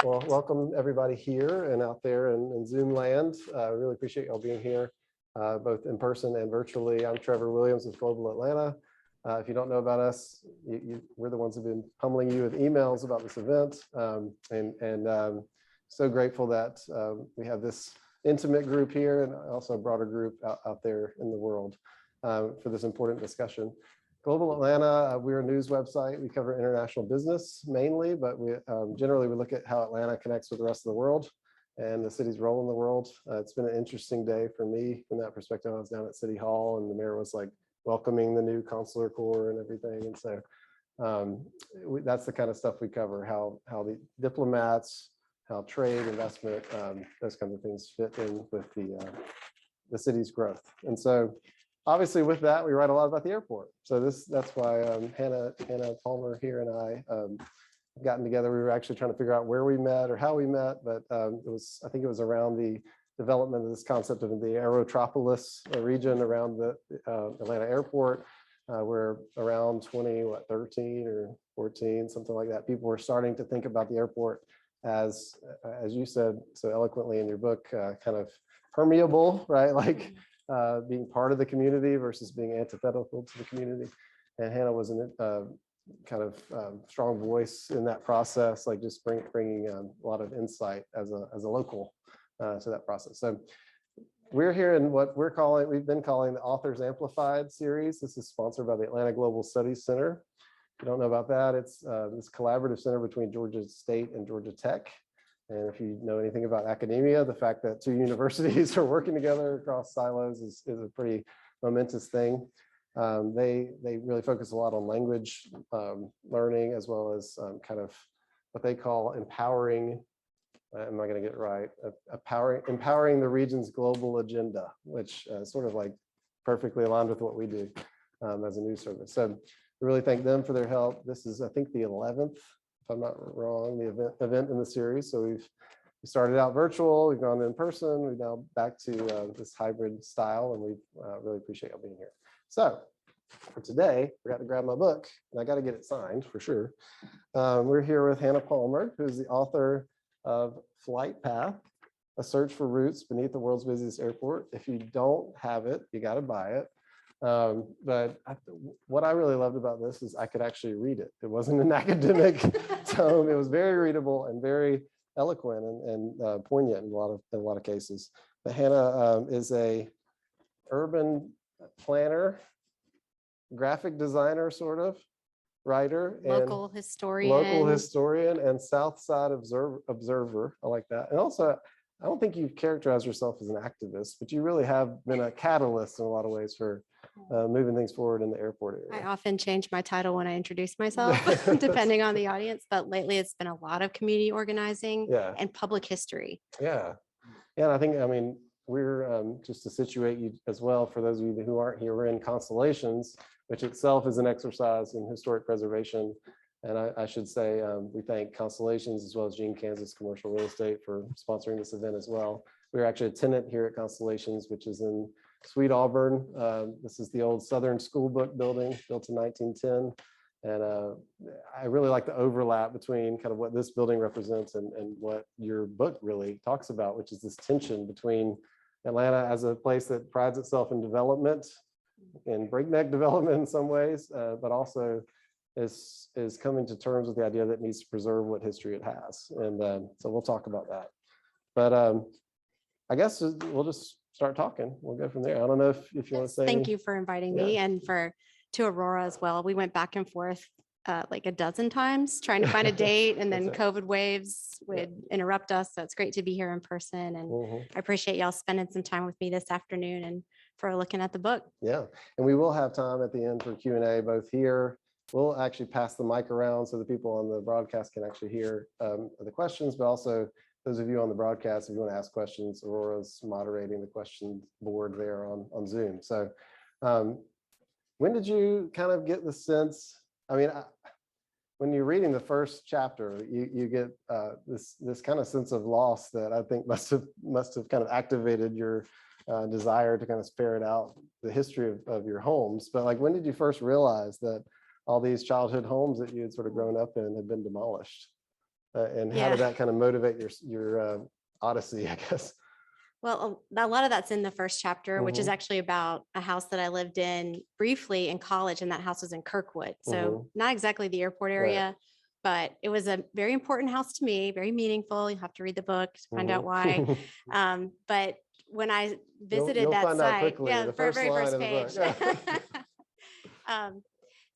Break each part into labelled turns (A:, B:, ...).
A: Well, welcome everybody here and out there in Zoom land. I really appreciate y'all being here, both in person and virtually. I'm Trevor Williams with Global Atlanta. If you don't know about us, we're the ones who've been pummeling you with emails about this event. So grateful that we have this intimate group here and also a broader group out there in the world for this important discussion. Global Atlanta, we're a news website. We cover international business mainly, but we generally we look at how Atlanta connects with the rest of the world and the city's role in the world. It's been an interesting day for me from that perspective. I was down at City Hall and the mayor was like welcoming the new consular corps and everything. And so that's the kind of stuff we cover, how the diplomats, how trade, investment, those kinds of things fit in with the city's growth. And so obviously, with that, we write a lot about the airport. So that's why Hannah Palmer here and I gotten together. We were actually trying to figure out where we met or how we met, but I think it was around the development of this concept of the Aerotropolis region around the Atlanta airport, where around 2013 or 14, something like that, people were starting to think about the airport as you said so eloquently in your book, kind of permeable, right? Like being part of the community versus being antithetical to the community. And Hannah was a kind of strong voice in that process, like just bringing a lot of insight as a local to that process. So we're here in what we've been calling the Authors Amplified series. This is sponsored by the Atlanta Global Studies Center. If you don't know about that, it's this collaborative center between Georgia State and Georgia Tech. And if you know anything about academia, the fact that two universities are working together across silos is a pretty momentous thing. They really focus a lot on language learning, as well as kind of what they call empowering, am I going to get it right? Empowering the region's global agenda, which is sort of like perfectly aligned with what we do as a news service. So we really thank them for their help. This is, I think, the 11th. If I'm not wrong, the event in the series. So we started out virtual, we've gone in person, we're now back to this hybrid style, and we really appreciate you being here. So for today, I forgot to grab my book, and I got to get it signed for sure. We're here with Hannah Palmer, who's the author of Flight Path, A Search for Routes Beneath the World's Busiest Airport. If you don't have it, you got to buy it. But what I really loved about this is I could actually read it. It wasn't an academic tome. It was very readable and very eloquent and poignant in a lot of cases. But Hannah is a urban planner, graphic designer, sort of writer,
B: local historian,
A: and South Side observer. I like that. And also, I don't think you've characterized yourself as an activist, but you really have been a catalyst in a lot of ways for moving things forward in the airport area.
B: I often change my title when I introduce myself, depending on the audience, but lately it's been a lot of community organizing and public history.
A: Yeah. And I mean, we're just to situate you as well, for those of you who aren't here, we're in Constellations, which itself is an exercise in historic preservation. And I should say we thank Constellations as well as Gene Kansas Commercial Real Estate for sponsoring this event as well. We're actually a tenant here at Constellations, which is in Sweet Auburn. This is the old Southern School Book building, built in 1910. And I really like the overlap between kind of what this building represents and what your book really talks about, which is this tension between Atlanta as a place that prides itself in development, in breakneck development in some ways, but also is coming to terms with the idea that it needs to preserve what history it has. And so we'll talk about that. But I guess we'll just start talking. We'll go from there. I don't know if you want to say.
B: Thank you for inviting me and to Aurora as well. We went back and forth like a dozen times trying to find a date, and then COVID waves would interrupt us. So it's great to be here in person. And I appreciate y'all spending some time with me this afternoon and for looking at the book.
A: Yeah, and we will have time at the end for Q&A, both here. We'll actually pass the mic around so the people on the broadcast can actually hear the questions, but also those of you on the broadcast, if you want to ask questions, Aurora's moderating the question board there on Zoom. So when did you kind of get the sense, I mean, when you're reading the first chapter, you get this kind of sense of loss that I think must have kind of activated your desire to kind of ferret out the history of your homes. But like, when did you first realize that all these childhood homes that you had sort of grown up in had been demolished? And how did that kind of motivate your odyssey, I guess?
B: Well, a lot of that's in the first chapter, which is actually about a house that I lived in briefly in college, and that house was in Kirkwood. So not exactly the airport area, but it was a very important house to me, very meaningful. You have to read the book to find out why. But when I visited
A: you'll
B: that
A: find
B: site,
A: out quickly,
B: yeah,
A: the
B: very
A: first line
B: first
A: of the
B: page.
A: book.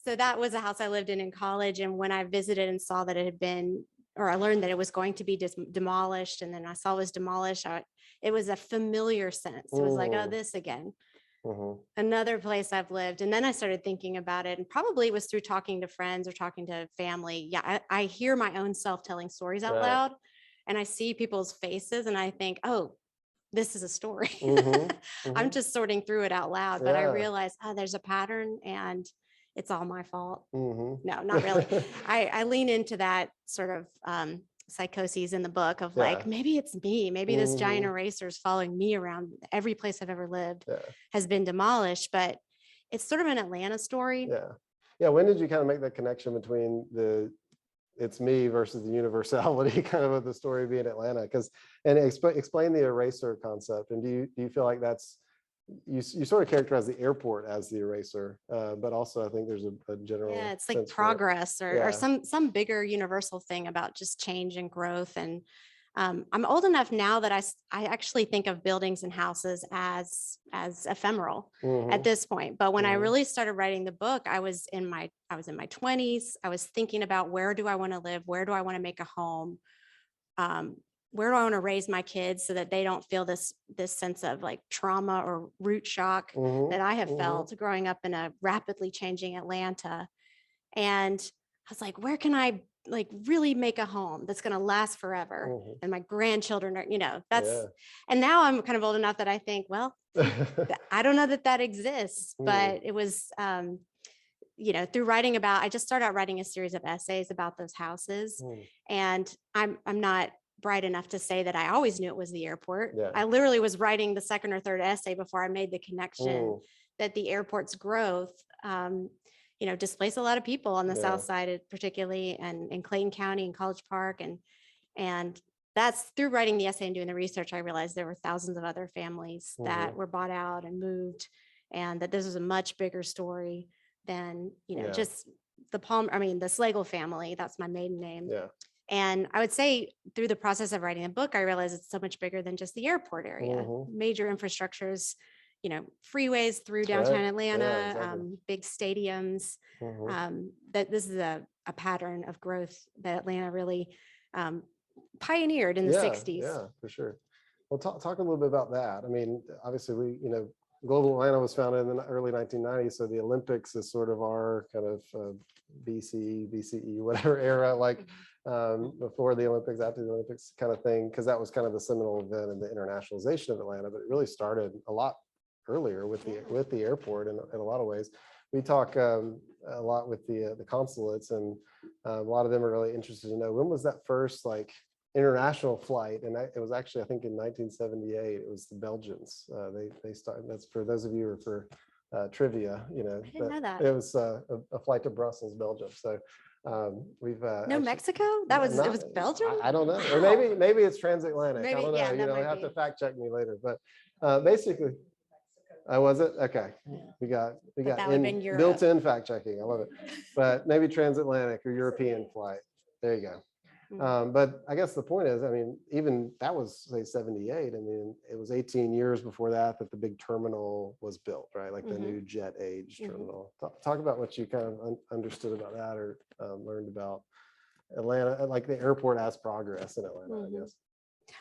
B: So that was a house I lived in college. And when I visited and saw that it had been, or I learned that it was going to be demolished, and then I saw it was demolished, it was a familiar sense. It was like, oh, this again. Another place I've lived. And then I started thinking about it, and probably it was through talking to friends or talking to family. Yeah, I hear my own self telling stories out loud, and I see people's faces, and I think, oh, this is a story. I'm just sorting through it out loud, but I realized, oh, there's a pattern, and it's all my fault. No, not really. I lean into that sort of psychoses in the book of like, maybe it's me, maybe this giant eraser is following me around. Every place I've ever lived has been demolished, but it's sort of an Atlanta story.
A: Yeah. When did you kind of make that connection between it's me versus the universality kind of the story being Atlanta? And explain the eraser concept. And do you feel like that's, you sort of characterize the airport as the eraser, but also I think there's a general,
B: it's like progress or some bigger universal thing about just change and growth. And I'm old enough now that I actually think of buildings and houses as ephemeral at this point. But when I really started writing the book, I was in my 20s. I was thinking about, where do I want to live? Where do I want to make a home? Where do I want to raise my kids so that they don't feel this sense of like trauma or root shock that I have felt growing up in a rapidly changing Atlanta? And I was like, where can I like really make a home that's going to last forever? And my grandchildren are, and now I'm kind of old enough that I think, well, I don't know that exists, but it was, through writing I just started out writing a series of essays about those houses. And I'm not bright enough to say that I always knew it was the airport. I literally was writing the second or third essay before I made the connection that the airport's growth, displaced a lot of people on the South Side, particularly, and in Clayton County and College Park. And that's through writing the essay and doing the research, I realized there were thousands of other families that were bought out and moved, and that this was a much bigger story than, just the Slagle family. That's my maiden name. And I would say through the process of writing a book, I realized it's so much bigger than just the airport area. Major infrastructures, freeways through downtown Atlanta, big stadiums. That this is a pattern of growth that Atlanta really pioneered in the 60s.
A: Yeah, for sure. Well, talk a little bit about that. I mean, obviously Global Atlanta was founded in the early 1990s. So the Olympics is sort of our kind of BCE, whatever era, like before the Olympics, after the Olympics kind of thing, because that was kind of the seminal event in the internationalization of Atlanta. But it really started a lot earlier with the airport in a lot of ways. We talk a lot with the consulates, and a lot of them are really interested to know, when was that first like international flight? And it was actually, I think, in 1978. It was the Belgians. They started. That's for those of you who are for trivia.
B: I didn't know that.
A: It was a flight to Brussels, Belgium. So we've
B: Mexico. It was Belgium.
A: I don't know, or maybe it's transatlantic. I don't know. You have to fact check me later. But basically, was it okay? We got built-in fact checking. I love it. But maybe transatlantic or European flight. There you go. But I guess the point is, I mean, even that was, say, 78. I mean, it was 18 years before that the big terminal was built, right? Like the new jet age terminal. Talk about what you kind of understood about that, or learned about Atlanta, like the airport as progress in Atlanta, I guess.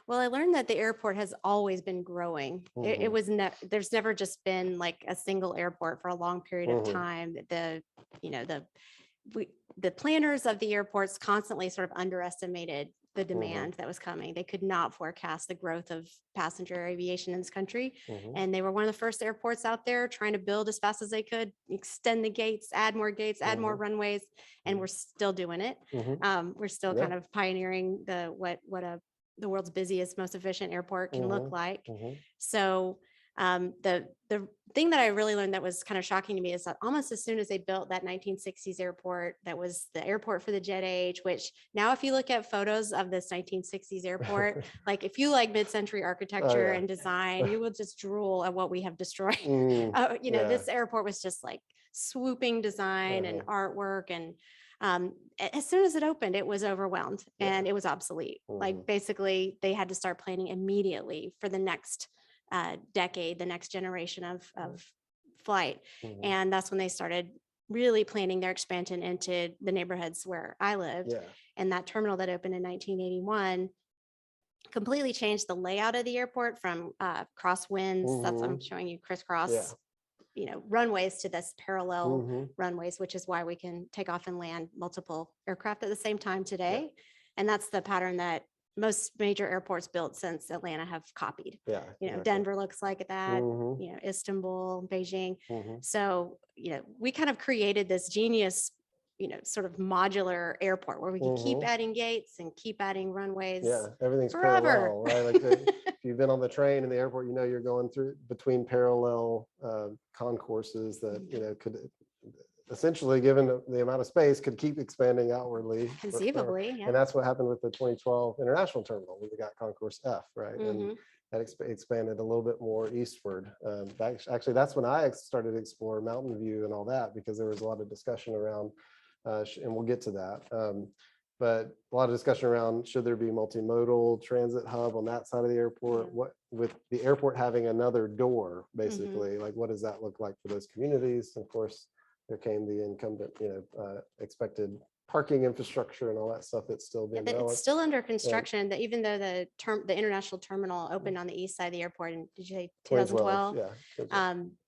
B: Well, I learned that the airport has always been growing. It was there's never just been like a single airport for a long period of time. The planners of the airports constantly sort of underestimated the demand that was coming. They could not forecast the growth of passenger aviation in this country. And they were one of the first airports out there trying to build as fast as they could, extend the gates, add more runways, and we're still doing it. We're still kind of pioneering the world's busiest, most efficient airport can look like. So The thing that I really learned that was kind of shocking to me is that almost as soon as they built that 1960s airport, that was the airport for the jet age, which now if you look at photos of this 1960s airport, like if you like mid-century architecture and design, you will just drool at what we have destroyed. This airport was just like swooping design and artwork, and as soon as it opened, it was overwhelmed and it was obsolete. Like basically they had to start planning immediately for the next decade, the next generation of flight. And that's when they started really planning their expansion into the neighborhoods where I lived. And that terminal that opened in 1981 completely changed the layout of the airport from crosswinds, that's I'm showing you crisscross, runways, to this parallel runways, which is why we can take off and land multiple aircraft at the same time today. And that's the pattern that most major airports built since Atlanta have copied. Denver looks like that, Istanbul, Beijing. So, we kind of created this genius, sort of modular airport where we can keep adding gates and keep adding runways.
A: Everything's
B: forever.
A: Parallel, right? Like if you've been on the train in the airport, you're going through between parallel concourses that, could essentially, given the amount of space, could keep expanding outwardly.
B: Conceivably,
A: And that's what happened with the 2012 international terminal. We got Concourse F, right? And that expanded a little bit more eastward. Actually, that's when I started to explore Mountain View and all that, because there was a lot of discussion around, and we'll get to that. But a lot of discussion around, should there be multimodal transit hub on that side of the airport? What, with the airport having another door, basically, like what does that look like for those communities? And of course, there came the incumbent, expected parking infrastructure and all that stuff that's still being developed.
B: It's still under construction. That even though the international terminal opened on the east side of the airport in, did you say 2012?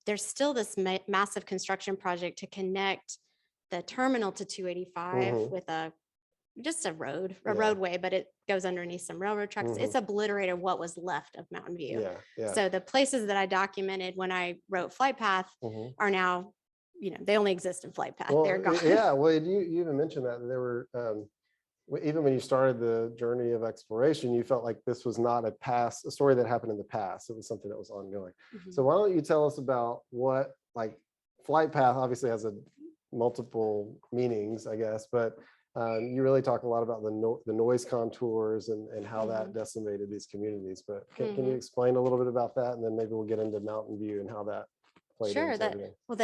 B: There's still this massive construction project to connect the terminal to 285 with just a roadway, but it goes underneath some railroad tracks. It's obliterated what was left of Mountain View. So the places that I documented when I wrote Flight Path are now, they only exist in Flight Path. They're gone.
A: Well, you even mentioned that there were, even when you started the journey of exploration, you felt like this was not a story that happened in the past. It was something that was ongoing. So why don't you tell us about what, like, Flight Path obviously has multiple meanings, I guess, but you really talk a lot about the noise contours and how that decimated these communities. But can you explain a little bit about that, and then maybe we'll get into Mountain View and how that played into everything.
B: Well,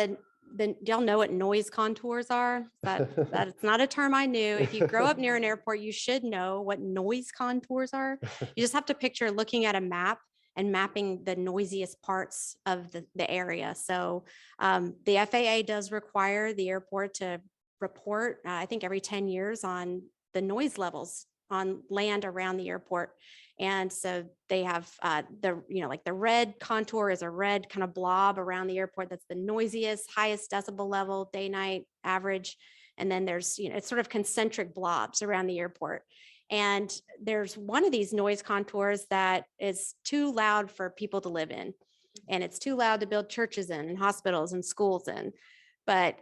B: then y'all know what noise contours are. That's not a term I knew. If you grow up near an airport, you should know what noise contours are. You just have to picture looking at a map and mapping the noisiest parts of the area. So the FAA does require the airport to report, I think every 10 years, on the noise levels on land around the airport. And so they have like the red contour is a red kind of blob around the airport. That's the noisiest, highest decibel level, day, night, average. And then there's, it's sort of concentric blobs around the airport. And there's one of these noise contours that is too loud for people to live in. And it's too loud to build churches in and hospitals and schools in. But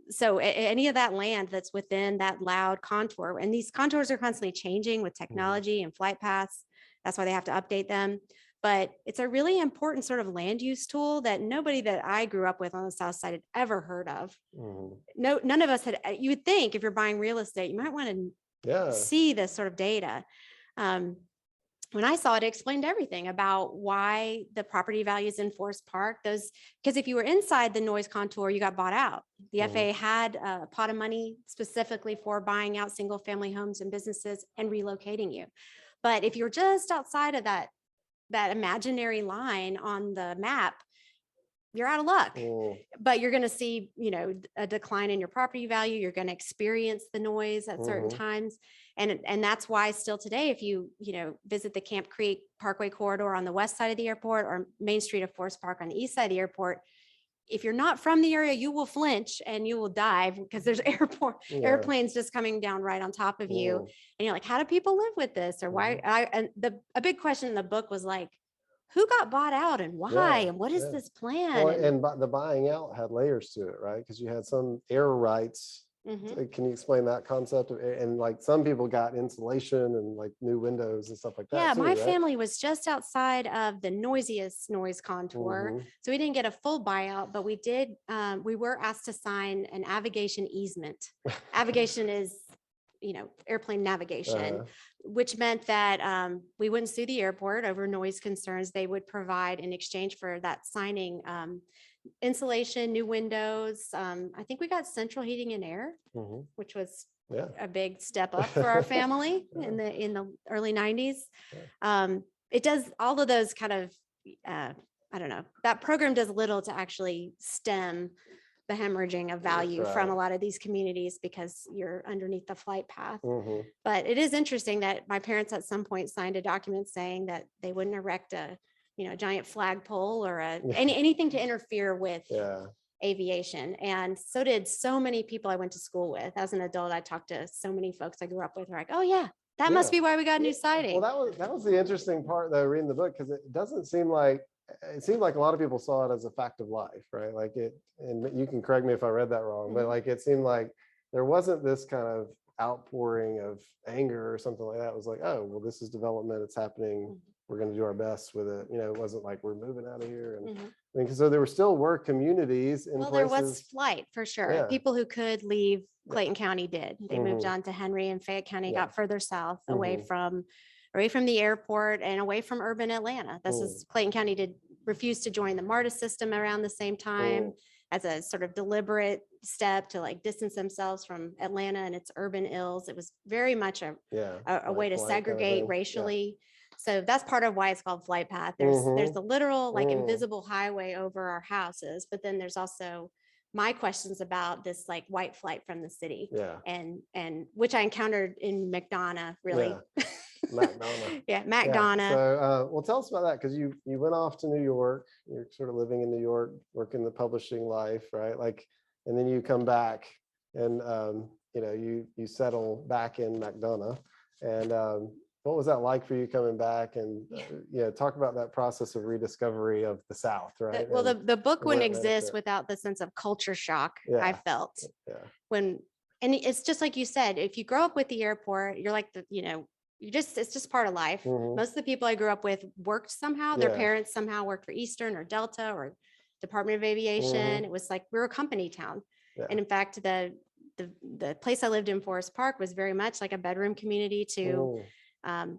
B: so any of that land that's within that loud contour, and these contours are constantly changing with technology and flight paths. That's why they have to update them. But it's a really important sort of land use tool that nobody that I grew up with on the South Side had ever heard of. No, none of us had. You would think if you're buying real estate, you might want to see this sort of data. When I saw it, it explained everything about why the property values in Forest Park, because if you were inside the noise contour, you got bought out. The FAA had a pot of money specifically for buying out single family homes and businesses and relocating you. But if you're just outside of that imaginary line on the map, you're out of luck. But you're going to see, a decline in your property value. You're going to experience the noise at certain times. And that's why still today, if you visit the Camp Creek Parkway corridor on the west side of the airport or Main Street of Forest Park on the east side of the airport, if you're not from the area, you will flinch and you will dive because there's airplanes just coming down right on top of you. And you're like, how do people live with this? Or why? A big question in the book was like, who got bought out and why? And what is this plan?
A: Well, and the buying out had layers to it, right? Because you had some air rights
B: Mhm.
A: Can you explain that concept? And like some people got insulation and like new windows and stuff like that
B: Yeah,
A: too,
B: my
A: right?
B: family was just outside of the noisiest noise contour.
A: Mhm.
B: So we didn't get a full buyout, but we did, we were asked to sign an navigation easement. Navigation is, airplane navigation,
A: Uh,
B: which meant that we wouldn't sue the airport over noise concerns. They would provide in exchange for that signing insulation, new windows. I think we got central heating and air,
A: mhm.
B: which was
A: Yeah.
B: a big step up for our family
A: Yeah.
B: in the early 90s.
A: Yeah.
B: It does all of those kind of, I don't know, that program does little to actually stem the hemorrhaging of value from a
A: Right.
B: lot of these communities because you're underneath the flight path.
A: Mhm.
B: But it is interesting that my parents at some point signed a document saying that they wouldn't erect a giant flagpole or anything to interfere with
A: Yeah.
B: aviation. And so did so many people I went to school with. As an adult, I talked to so many folks I grew up with. Were like, oh yeah, that
A: Yeah.
B: must be why we got a new
A: Well,
B: siding.
A: that was the interesting part though, reading the book, because it doesn't seem like it seemed like a lot of people saw it as a fact of life, right? Like it, and you can correct me if I read that wrong, but
B: Mhm.
A: like it seemed like there wasn't this kind of outpouring of anger or something like that. It was like, oh, well, this is development, it's happening.
B: Mhm.
A: We're going to do our best with it. It wasn't like we're moving out of here. And
B: Mhm.
A: I mean, so there were still communities in
B: Well, there was
A: places.
B: flight for sure.
A: Yeah.
B: People who could leave
A: Yeah.
B: Clayton County did. They moved
A: Mhm.
B: on to Henry and Fayette County,
A: Yeah.
B: got further south, away
A: Mhm.
B: from the airport and away from urban Atlanta. This
A: Mm.
B: is Clayton County did refuse to join the MARTA system around the same time as a sort of deliberate step to like distance themselves from Atlanta and its urban ills. It was very much a
A: Yeah.
B: way to
A: Flight kind of
B: segregate
A: thing.
B: racially. So that's part of why it's called flight path. There's
A: Mhm.
B: the literal like
A: Mm.
B: invisible highway over our houses, but then there's also my questions about this like white flight from the city,
A: Yeah.
B: and which I encountered in McDonough, really.
A: Yeah. McDonough.
B: Yeah,
A: Yeah.
B: McDonough.
A: So, well, tell us about that, because you went off to New York. You're sort of living in New York, working the publishing life, right? Like, and then you come back, and you settle back in McDonough. And what was that like for you coming back? And talk about that process of rediscovery of the South, right?
B: Well,
A: And
B: the book
A: where
B: wouldn't
A: it led
B: exist
A: to.
B: without the sense of culture shock I
A: Yeah.
B: felt
A: Yeah.
B: when, and it's just like you said, if you grow up with the airport, you're like it's just part of life.
A: Mhm.
B: Most of the people I grew up with worked somehow. Their
A: Yeah.
B: parents somehow worked for Eastern or Delta or Department of Aviation.
A: Mhm.
B: It was like we were a company town.
A: Yeah.
B: And in fact, the place I lived in, Forest Park, was very much like a bedroom community to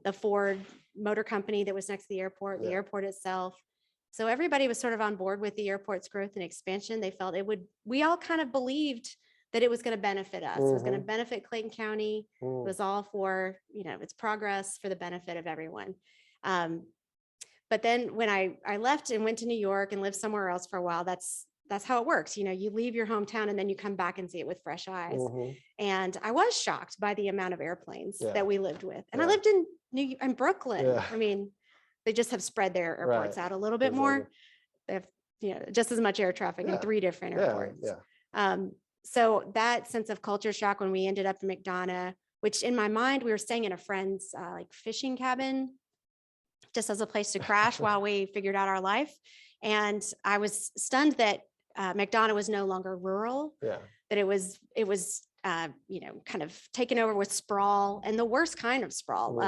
B: the Ford Motor Company that was next to the airport, the
A: Yeah.
B: airport itself. So everybody was sort of on board with the airport's growth and expansion. They felt we all kind of believed that it was going to benefit us. It was going to benefit Clayton County. It was all for, its progress for the benefit of everyone. But then when I left and went to New York and lived somewhere else for a while, that's how it works. You leave your hometown and then you come back and see it with fresh eyes. And I was shocked by the amount of airplanes
A: Yeah.
B: that we lived with. And I
A: Yeah.
B: lived in Brooklyn.
A: Yeah.
B: I mean, they just have spread their airports
A: Right.
B: out a little bit more. They have, just as much air traffic in
A: Yeah.
B: 3 different airports.
A: Yeah.
B: So that sense of culture shock when we ended up in McDonough, which in my mind, we were staying in a friend's like fishing cabin, just as a place to crash while we figured out our life. And I was stunned that McDonough was no longer rural,
A: Yeah.
B: that it was kind of taken over with sprawl, and the worst kind of sprawl.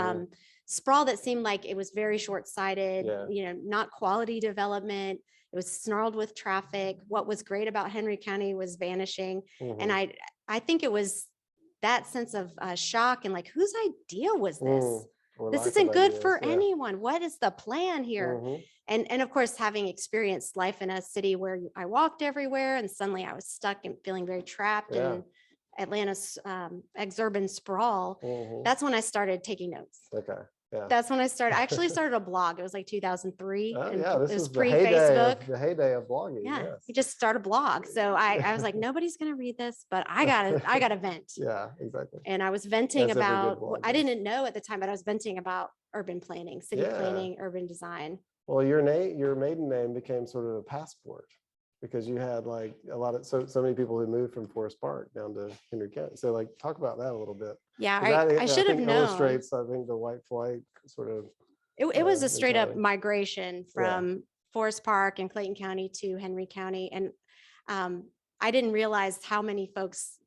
B: Sprawl that seemed like it was very short-sighted,
A: Yeah.
B: Not quality development. It was snarled with traffic. What was great about Henry County was vanishing. And I think it was that sense of shock and like, whose idea was this? This isn't good for anyone. What is the plan here? And of course, having experienced life in a city where I walked everywhere and suddenly I was stuck and feeling very trapped in Atlanta's exurban sprawl, that's when I started taking notes.
A: Okay. Yeah.
B: That's when I actually started a blog. It was like 2003.
A: And
B: this
A: it
B: was
A: pre-Facebook.
B: Facebook.
A: The heyday of blogging.
B: Yeah,
A: Yes.
B: you just start a blog. So I was like, nobody's gonna read this, but I gotta vent.
A: Yeah, exactly.
B: And I was venting
A: As every good
B: about,
A: blog
B: I
A: does.
B: didn't know at the time, but I was venting about urban planning, city planning, urban design.
A: Well, your maiden name became sort of a passport, because you had like a lot of so many people who moved from Forest Park down to Henry County. So like talk about that a little bit.
B: Yeah,
A: I
B: should have known.
A: Illustrates, I think, the white flight sort of.
B: It was a straight up
A: mentality.
B: migration from Forest Park and Clayton County to Henry County. And I didn't realize how many folks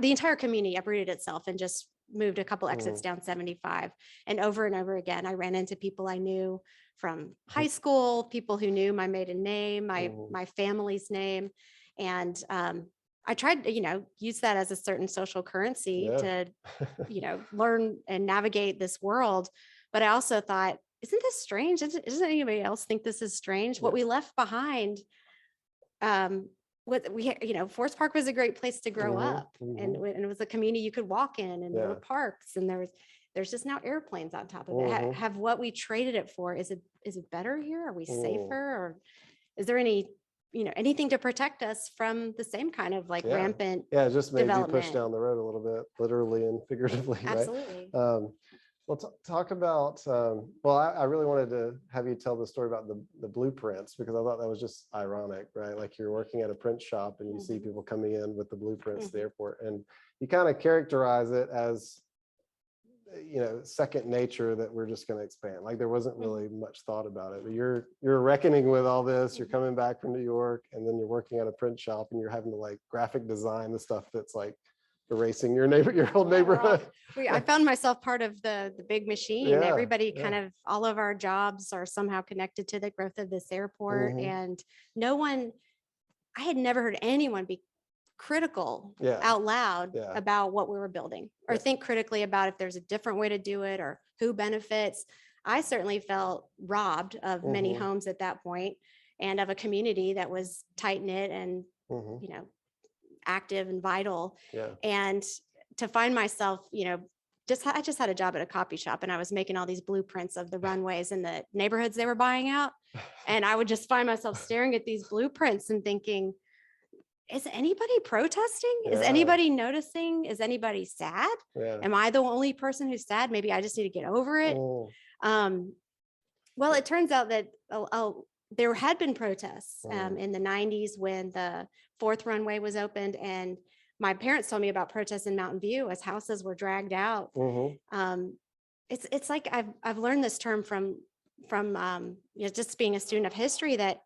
B: the entire community uprooted itself and just moved a couple exits down 75. And over again, I ran into people I knew from high school, people who knew my maiden name, my family's name. And I tried to, use that as a certain social currency to, learn and navigate this world. But I also thought, isn't this strange? Doesn't anybody else think this is strange? What we left behind, Forest Park was a great place to grow up, and it was a community you could walk in, and there were parks, and there's just now airplanes on top of it. Have what we traded it for, is it better here? Are we safer? Or is there anything to protect us from the same kind of rampant
A: just maybe push down the road a little bit, literally and figuratively.
B: Absolutely.
A: Right? Well, talk about, I really wanted to have you tell the story about the blueprints, because I thought that was just ironic, right? Like you're working at a print shop and you see people coming in with the blueprints to the airport, and you kind of characterize it as, second nature, that we're just going to expand. Like there wasn't really much thought about it, but you're reckoning with all this. You're coming back from New York, and then you're working at a print shop, and you're having to graphic design the stuff that's erasing your old neighborhood.
B: I found myself part of the big machine. Everybody kind of, all of our jobs are somehow connected to the growth of this airport. And I had never heard anyone be critical out loud about what we were building, or think critically about if there's a different way to do it or who benefits. I certainly felt robbed of many homes at that point, and of a community that was tight knit and, active and vital. And to find myself, I just had a job at a copy shop, and I was making all these blueprints of the runways and the neighborhoods they were buying out. And I would just find myself staring at these blueprints and thinking, is anybody protesting? Is anybody noticing? Is anybody sad? Am I the only person who's sad? Maybe I just need to get over it. Well, it turns out that there had been protests in the 90s when the 4th runway was opened, and my parents told me about protests in Mountain View as houses were dragged out. It's like I've learned this term from just being a student of history, that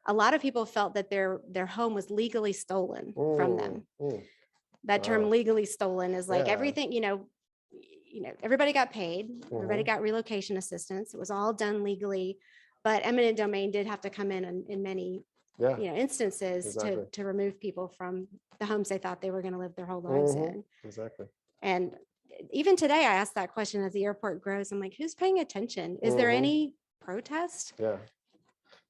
B: a lot of people felt that their home was legally stolen from them. That term, legally stolen, is like everything, everybody got paid, everybody got relocation assistance. It was all done legally, but eminent domain did have to come in many instances to remove people from the homes they thought they were going to live their whole lives in.
A: Exactly.
B: And even today, I ask that question as the airport grows. I'm like, who's paying attention? Is there any protest?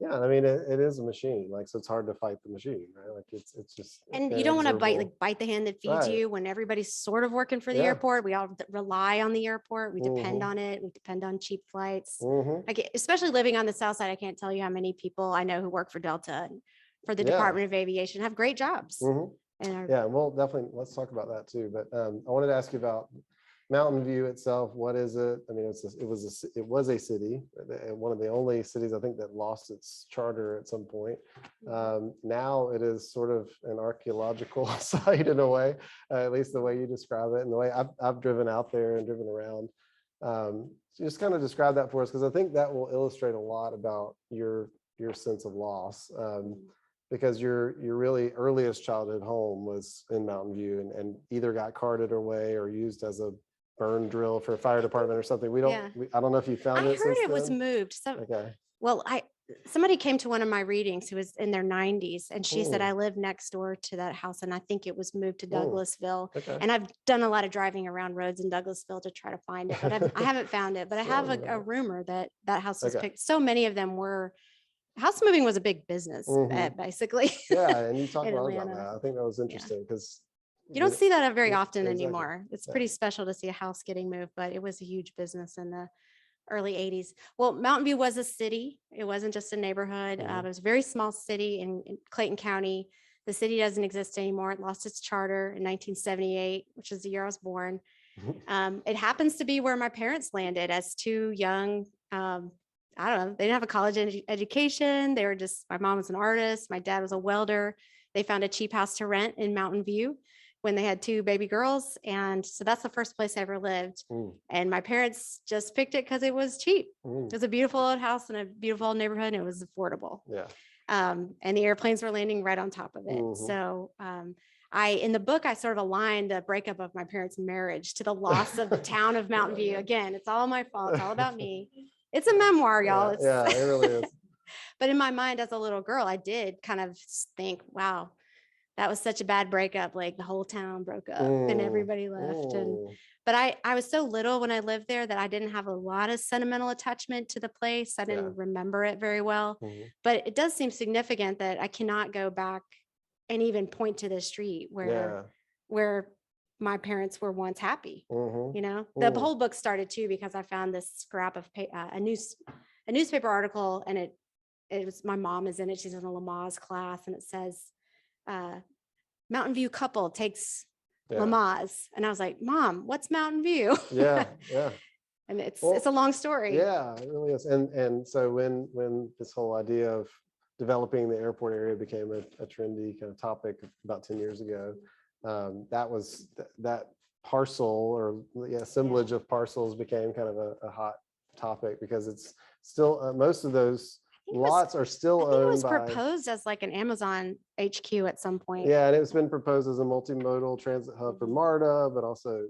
A: Yeah, I mean, it is a machine, so it's hard to fight the machine, right? It's just,
B: and you don't want to bite the hand that feeds you when everybody's sort of working for the airport. We all rely on the airport. We depend on it. We depend on cheap flights. Especially living on the South Side, I can't tell you how many people I know who work for Delta and for the Department of Aviation have great jobs. And
A: well, definitely, let's talk about that too. But I wanted to ask you about Mountain View itself. What is it? I mean, it was a city, one of the only cities I think that lost its charter at some point. Now it is sort of an archaeological site in a way, at least the way you describe it, and the way I've driven out there and driven around. So just kind of describe that for us, because I think that will illustrate a lot about your sense of loss. Because your really earliest childhood home was in Mountain View, and either got carted away or used as a burn drill for a fire department or something. I don't know if you found it.
B: I heard it was moved. Somebody came to one of my readings who was in their 90s, and she said, I live next door to that house, and I think it was moved to Douglasville. And I've done a lot of driving around roads in Douglasville to try to find it, but I haven't found it. But I have a rumor that house was picked. So many of them were. House moving was a big business, basically.
A: And you talked a lot about that. I think that was interesting, because
B: you don't see that very often anymore. It's pretty special to see a house getting moved, but it was a huge business in the early 80s. Well, Mountain View was a city. It wasn't just a neighborhood. It was a very small city in Clayton County. The city doesn't exist anymore. It lost its charter in 1978, which is the year I was born. It happens to be where my parents landed as two young, I don't know, they didn't have a college education. They were just, my mom was an artist. My dad was a welder. They found a cheap house to rent in Mountain View when they had 2 baby girls. And so that's the first place I ever lived. And my parents just picked it because it was cheap. It was a beautiful old house in a beautiful old neighborhood, and it was affordable. And the airplanes were landing right on top of it. So in the book, I sort of aligned the breakup of my parents' marriage to the loss of the town of Mountain View. Again, it's all my fault. It's all about me. It's a memoir, y'all.
A: Yeah, it really is.
B: But in my mind as a little girl, I did kind of think, wow, that was such a bad breakup. Like the whole town broke up and everybody left. But I was so little when I lived there that I didn't have a lot of sentimental attachment to the place. I didn't remember it very well. But it does seem significant that I cannot go back and even point to the street where my parents were once happy. You know, the whole book started too because I found this scrap of a newspaper article, and it was, my mom is in it. She's in a Lamaze class, and it says, Mountain View couple takes Lamaze. And I was like, Mom, what's Mountain View?
A: Yeah.
B: And it's a long story.
A: Yeah, it really is. And so when this whole idea of developing the airport area became a trendy kind of topic about 10 years ago, that parcel or assemblage of parcels became kind of a hot topic because it's still most of those lots are still owned by.
B: It was proposed as like an Amazon HQ at some point.
A: Yeah, and it's been proposed as a multimodal transit hub for MARTA, but also,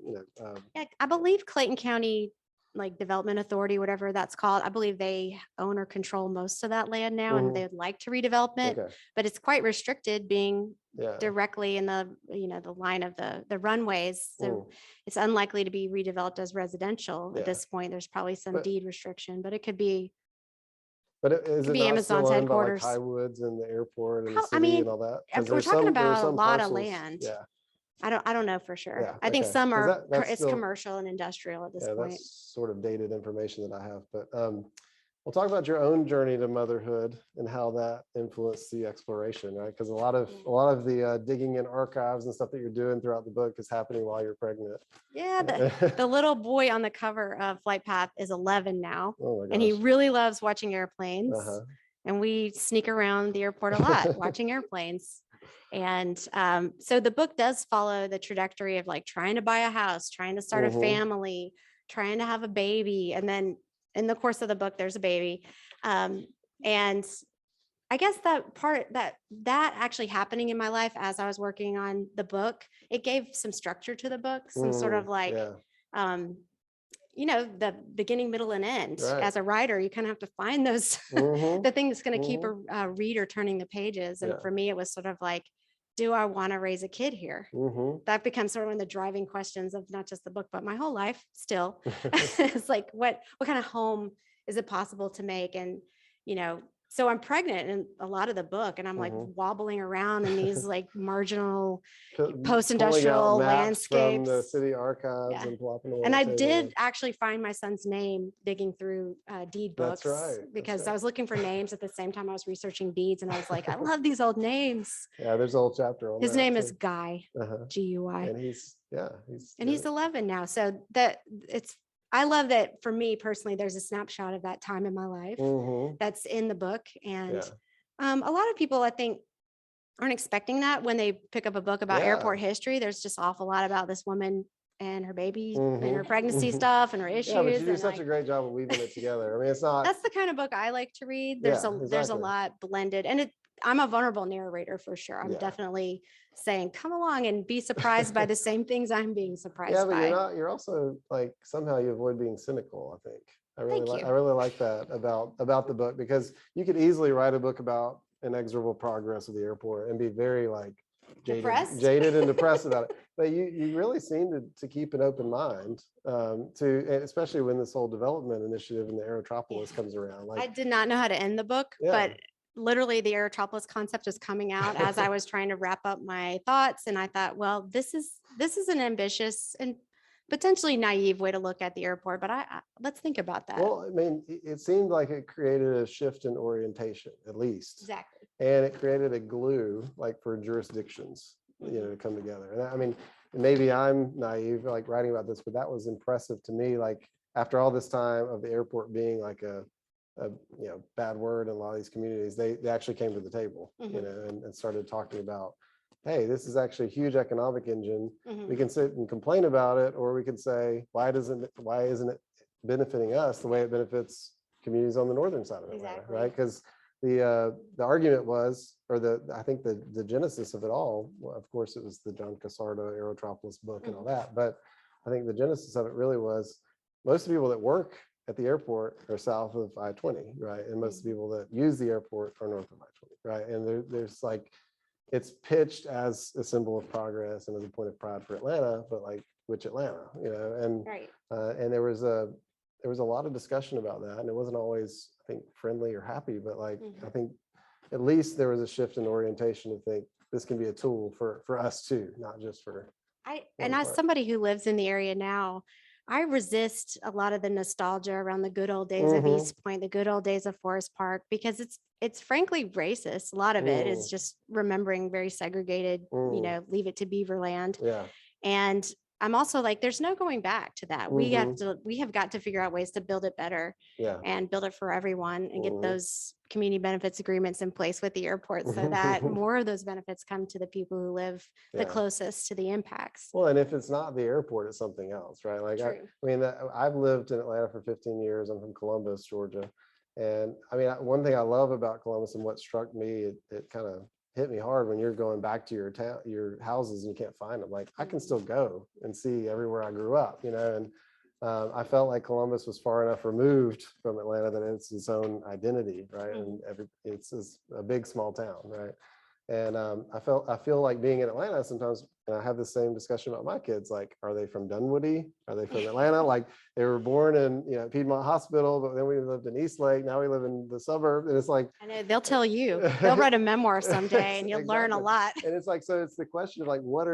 B: I believe Clayton County, like Development Authority, whatever that's called, I believe they own or control most of that land now, and they would like to redevelop it, but it's quite restricted, being directly in the the line of the runways. So it's unlikely to be redeveloped as residential at this point. There's probably some deed restriction, but it could be.
A: But is it
B: be
A: not
B: Amazon's
A: still owned
B: headquarters.
A: By like Highwoods and the airport and the city and all that?
B: We're talking about a lot of land.
A: Yeah.
B: I don't know for sure.
A: Yeah,
B: I think some are, it's
A: still
B: commercial and industrial at this point.
A: That's sort of dated information that I have, but we'll talk about your own journey to motherhood and how that influenced the exploration, right? Because a lot of the digging in archives and stuff that you're doing throughout the book is happening while you're pregnant.
B: Yeah, the little boy on the cover of Flight Path is 11 now, and he really loves watching airplanes. And we sneak around the airport a lot watching airplanes. And so the book does follow the trajectory of like trying to buy a house, trying to start a family, trying to have a baby. And then in the course of the book, there's a baby. And I guess that part that actually happening in my life as I was working on the book, it gave some structure to the book, some sort of like, the beginning, middle, and end. As a writer, you kind of have to find those, the thing that's going to keep a reader turning the pages. And for me, it was sort of like, do I want to raise a kid here? That becomes sort of one of the driving questions of not just the book, but my whole life still. It's like, what kind of home is it possible to make? And, so I'm pregnant in a lot of the book, and I'm like wobbling around in these like marginal post-industrial landscapes
A: from the city archives and plopping away.
B: And I did actually find my son's name digging through deed books.
A: That's right.
B: Because I was looking for names at the same time I was researching deeds, and I was like, I love these old names.
A: Yeah, there's a whole chapter on
B: his name is Guy, G-U-I.
A: And he's
B: 11 now. So I love that for me personally, there's a snapshot of that time in my life that's in the book. And a lot of people, I think, aren't expecting that when they pick up a book about airport history. There's just an awful lot about this woman and her baby and her pregnancy stuff and her issues.
A: Yeah, but you do such a great job of weaving it together. I mean, it's not.
B: That's the kind of book I like to read. There's a lot blended, and I'm a vulnerable narrator for sure. I'm definitely saying, come along and be surprised by the same things I'm being surprised by.
A: Yeah, but you're also like, somehow you avoid being cynical, I think. I really like that about the book, because you could easily write a book about inexorable progress of the airport and be very like jaded and depressed about it. But you really seem to keep an open mind especially when this whole development initiative in the Aerotropolis comes around. Like,
B: I did not know how to end the book, but literally the Aerotropolis concept is coming out as I was trying to wrap up my thoughts. And I thought, well, this is an ambitious and potentially naive way to look at the airport, but let's think about that.
A: Well, I mean, it seemed like it created a shift in orientation, at least.
B: Exactly.
A: And it created a glue, like, for jurisdictions, to come together. And I mean, maybe I'm naive, like, writing about this, but that was impressive to me. Like, after all this time of the airport being like a bad word in a lot of these communities, they actually came to the table, and started talking about, hey, this is actually a huge economic engine. We can sit and complain about it, or we can say, why isn't it benefiting us the way it benefits communities on the northern side of Atlanta, right? Because the argument was, or I think the genesis of it all, well, of course, it was the John Casardo Aerotropolis book and all that, but I think the genesis of it really was most of the people that work at the airport are south of I-20, right? And most of the people that use the airport are north of I-20, right? And there's like, it's pitched as a symbol of progress and as a point of pride for Atlanta, but like, which Atlanta, you know? And
B: Right.
A: and there was a lot of discussion about that, and it wasn't always, I think, friendly or happy, but like, I think at least there was a shift in orientation to think this can be a tool for us too, not just for.
B: And as somebody who lives in the area now, I resist a lot of the nostalgia around the good old days of East Point, the good old days of Forest Park, because it's frankly racist. A lot of it is just remembering very segregated, you know, leave it to Beaverland.
A: Yeah.
B: And I'm also like, there's no going back to that. We have got to figure out ways to build it better and build it for everyone and get those community benefits agreements in place with the airport so that more of those benefits come to the people who live the closest to the impacts.
A: Well, and if it's not the airport, it's something else, right? Like, I mean, I've lived in Atlanta for 15 years. I'm from Columbus, Georgia. And I mean, one thing I love about Columbus and what struck me, it kind of hit me hard when you're going back to your town, your houses, and you can't find them. Like, I can still go and see everywhere I grew up, you know, and I felt like Columbus was far enough removed from Atlanta that it's its own identity, right? And it's a big small town, right? And I feel like being in Atlanta sometimes, and I have the same discussion about my kids, like, are they from Dunwoody? Are they from Atlanta? Like, they were born in, you know, Piedmont Hospital, but then we lived in Eastlake. Now we live in the suburb. And it's like,
B: I know, they'll tell you, they'll write a memoir someday and you'll learn a lot.
A: And it's like, so it's the question of like, what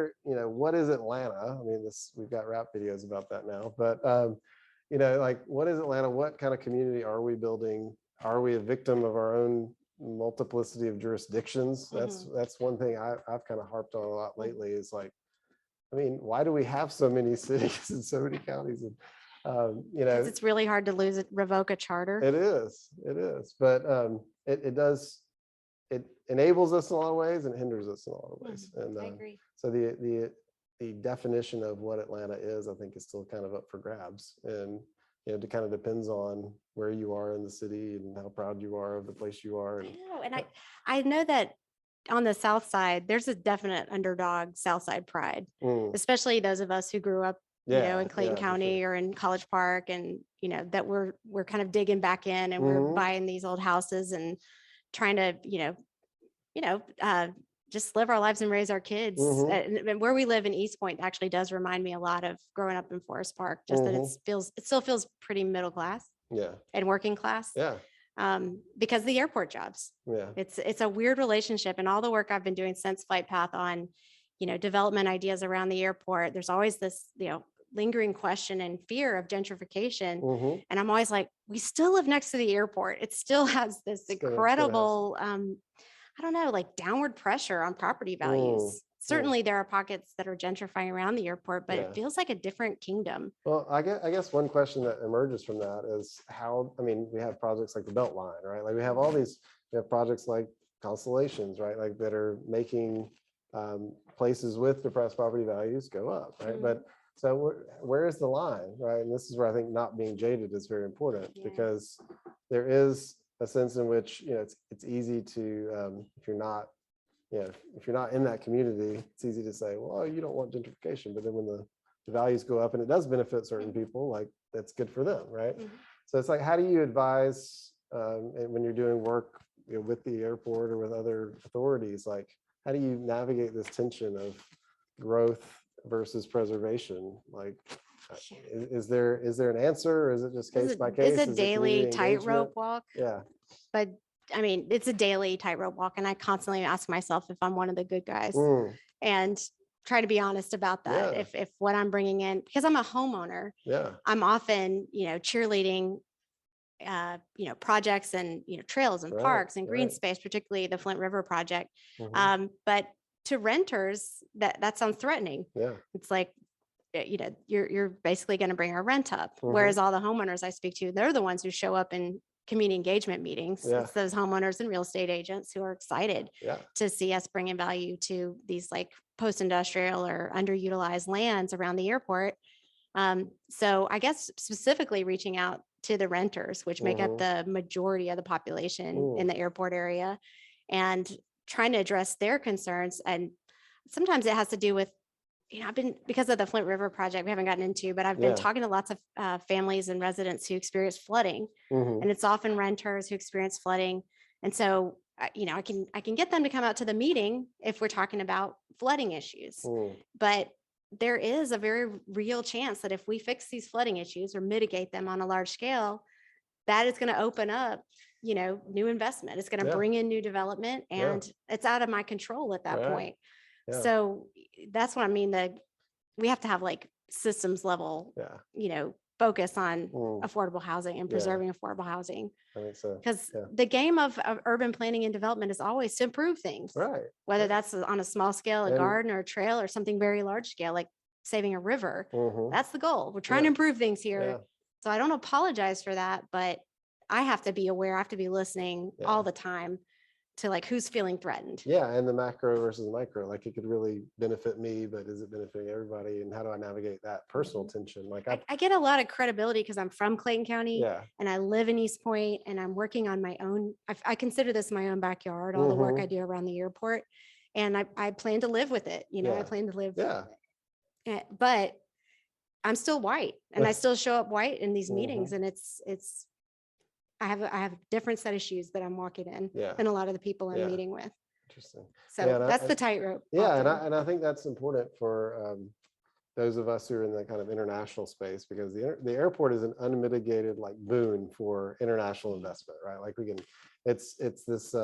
A: is Atlanta? I mean, we've got rap videos about that now, but you know, like, what is Atlanta? What kind of community are we building? Are we a victim of our own multiplicity of jurisdictions? That's one thing I've kind of harped on a lot lately, is like, I mean, why do we have so many cities and so many counties? And you know,
B: it's really hard to revoke a charter.
A: It is, but it enables us in a lot of ways and hinders us in a lot of ways. And
B: I agree.
A: So the definition of what Atlanta is, I think, is still kind of up for grabs. And you know, it kind of depends on where you are in the city and how proud you are of the place you are.
B: I know that on the South Side, there's a definite underdog South Side pride, especially those of us who grew up, you know, in Clayton County or in College Park, and you know that we're kind of digging back in and we're buying these old houses and trying to, just live our lives and raise our kids. And where we live in East Point actually does remind me a lot of growing up in Forest Park, just that it still feels pretty middle class and working class. Because the airport jobs. It's a weird relationship, and all the work I've been doing since Flight Path on, you know, development ideas around the airport, there's always this, you know, lingering question and fear of gentrification. And I'm always like, we still live next to the airport. It still has this incredible, I don't know, like downward pressure on property values. Certainly there are pockets that are gentrifying around the airport, but it feels like a different kingdom.
A: Well, I guess one question that emerges from that is how, I mean, we have projects like the Beltline, right? Like we have projects like Constellations, right? Like that are making places with depressed property values go up, right? But so where is the line, right? And this is where I think not being jaded is very important, because there is a sense in which, you know, it's easy to, if you're not in that community, it's easy to say, well, you don't want gentrification. But then when the values go up and it does benefit certain people, like that's good for them, right? So it's like, how do you advise when you're doing work, you know, with the airport or with other authorities, like how do you navigate this tension of growth versus preservation? Like, is there an answer, or is it just case by case?
B: It's a daily tightrope walk.
A: Yeah.
B: But I mean, it's a daily tightrope walk, and I constantly ask myself if I'm one of the good guys and try to be honest about that. If what I'm bringing in, because I'm a homeowner, I'm often, you know, cheerleading, you know, projects and, you know, trails and parks and green space, particularly the Flint River project. But to renters, that sounds threatening. It's like, you know, you're basically going to bring our rent up. Whereas all the homeowners I speak to, they're the ones who show up in community engagement meetings. It's those homeowners and real estate agents who are excited to see us bringing value to these like post-industrial or underutilized lands around the airport. So I guess specifically reaching out to the renters, which make up the majority of the population in the airport area, and trying to address their concerns. And sometimes it has to do with, I've been, because of the Flint River project, we haven't gotten into, but I've been talking to lots of families and residents who experience flooding, and it's often renters who experience flooding. And so, I can get them to come out to the meeting if we're talking about flooding issues, but there is a very real chance that if we fix these flooding issues or mitigate them on a large scale, that is going to open up, new investment. It's going to bring in new development, and it's out of my control at that point. So that's what I mean, that we have to have like systems level, focus on affordable housing and preserving affordable housing.
A: I think so.
B: Because the game of urban planning and development is always to improve things, whether that's on a small scale, a garden or a trail, or something very large scale, like saving a river. That's the goal. We're trying to improve things here. So I don't apologize for that, but I have to be aware, I have to be listening all the time to like who's feeling threatened.
A: And the macro versus micro, like it could really benefit me, but is it benefiting everybody? And how do I navigate that personal tension? Like
B: I get a lot of credibility because I'm from Clayton County and I live in East Point, and I'm working on my own. I consider this my own backyard, all the work I do around the airport, and I plan to live with it. I plan to live. But I'm still white, and I still show up white in these meetings, and it's I have a different set of shoes that I'm walking in than a lot of the people I'm meeting with.
A: Interesting.
B: So that's the tightrope.
A: And I think that's important for those of us who are in the kind of international space, because the airport is an unmitigated like boon for international investment, right? Like it's this,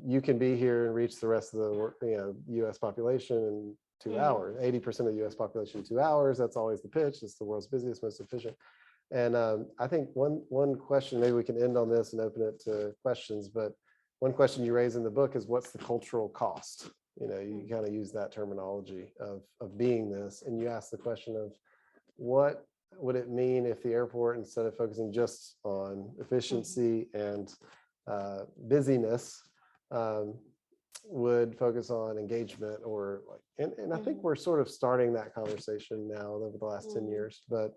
A: you can be here and reach the rest of the U.S. population in 2 hours, 80% of the U.S. population in 2 hours. That's always the pitch. It's the world's busiest, most efficient. And I think one question, maybe we can end on this and open it to questions, but one question you raise in the book is, what's the cultural cost? You kind of use that terminology of being this, and you ask the question of what would it mean if the airport, instead of focusing just on efficiency and busyness, would focus on engagement, or like, and I think we're sort of starting that conversation now over the last 10 years, but